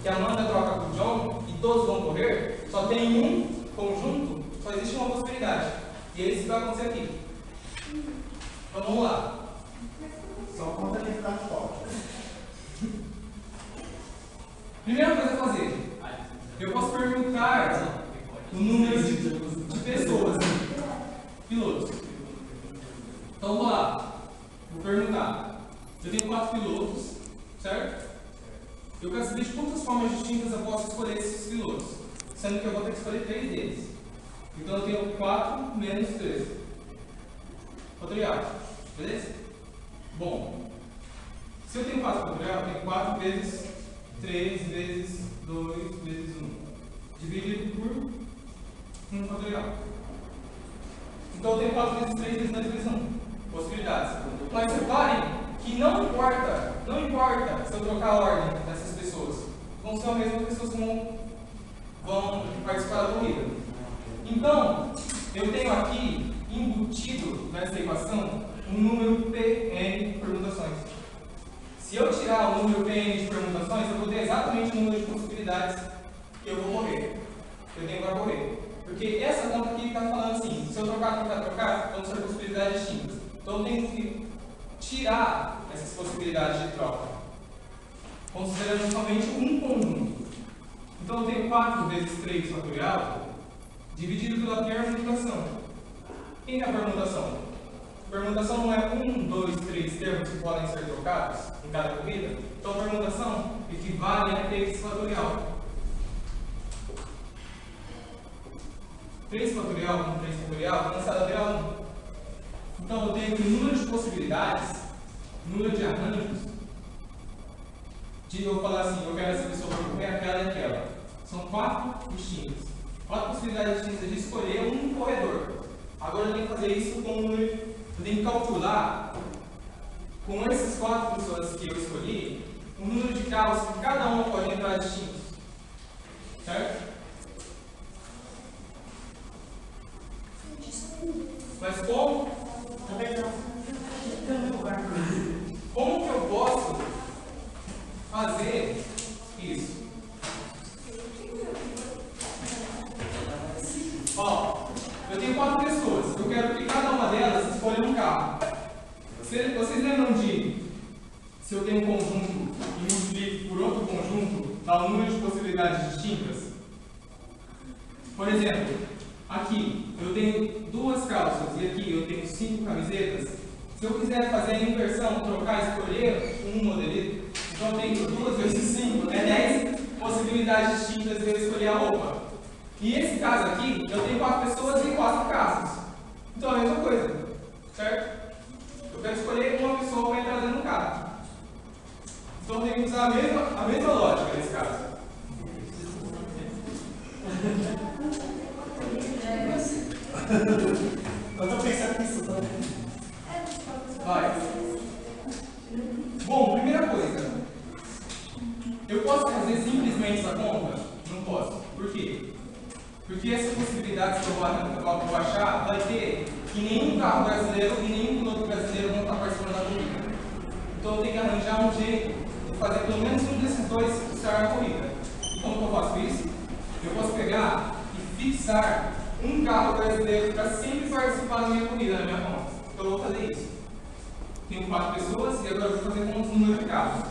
que a Amanda troca com o John e todos vão correr, só tem um conjunto, só existe uma possibilidade. E é isso que vai acontecer aqui. Então vamos lá. Só conta quem está fora. Primeira coisa a fazer, eu posso perguntar o número de pessoas, pilotos. Então vamos lá, vou perguntar. Eu tenho 4 pilotos, certo? Eu quero saber de quantas formas distintas eu posso escolher esses pilotos, sendo que eu vou ter que escolher 3 deles. Então eu tenho 4 menos 3. Fatorial, beleza? Bom, se eu tenho 4 fatorial, eu tenho 4 vezes 3 vezes 2 vezes 1, dividido por 1 fatorial. Então eu tenho 4 vezes 3 vezes 2 vezes 1, possibilidades. Mas reparem que não importa se eu trocar a ordem dessas pessoas, vão ser as mesmas pessoas que vão participar da corrida. Então, eu tenho aqui embutido nessa equação um número Pn de permutações. Se eu tirar o número Pn de permutações, eu vou ter exatamente o número de possibilidades que eu vou correr. Eu tenho para correr. Porque essa conta aqui está falando assim, se eu trocar, vão ser possibilidades distintas. Então eu tenho que tirar essas possibilidades de troca, considerando somente um conjunto. Então eu tenho 4 vezes 3 fatorial, dividido pela permutação. Quem é a permutação? Permutação não é 1, 2, 3 termos que podem ser trocados em cada corrida. Então a permutação equivale a 3 fatorial. 3 fatorial com 3 fatorial, lançada vira 1. Então eu tenho que o número de possibilidades, número de arranjos, de eu falar assim, eu quero essa pessoa para correr aquela e aquela. São 4 distintas. 4 possibilidades distintas de escolher um corredor. Agora eu tenho que fazer isso com o número. Eu tenho que calcular com essas 4 pessoas que eu escolhi o número de carros que cada um pode entrar distintos. Certo? Mas como? Como que eu posso fazer isso? Ó, eu tenho 4 pessoas. Eu quero que cada uma delas escolha um carro. Vocês lembram de se eu tenho um conjunto e multiplico por outro conjunto, dá um número de possibilidades distintas? Por exemplo, aqui eu tenho 2 calças e aqui eu tenho 5 camisetas. Se eu quiser fazer a inversão, trocar, escolher um modelito, então eu tenho 2 vezes 5, né? 10 possibilidades distintas de eu escolher a roupa. E esse caso aqui, eu tenho 4 pessoas e 4 casas. Então é a mesma coisa, certo? Eu quero escolher uma pessoa para entrar dentro do carro. Então eu tenho que usar a mesma lógica nesse caso. Eu tô pensando nisso também. Vai. Bom, primeira coisa. Eu posso fazer simplesmente essa conta? Não posso. Por quê? Porque essas possibilidades que eu vou achar vai ter que nenhum carro brasileiro e nenhum piloto brasileiro vão estar participando da corrida. Então eu tenho que arranjar um jeito de fazer pelo menos um desses dois estar na corrida. E como que eu faço isso? Eu posso pegar e fixar um carro brasileiro para sempre participar da minha corrida, na minha conta. Então eu vou fazer isso. Tenho 4 pessoas e agora eu vou fazer com os números de carros.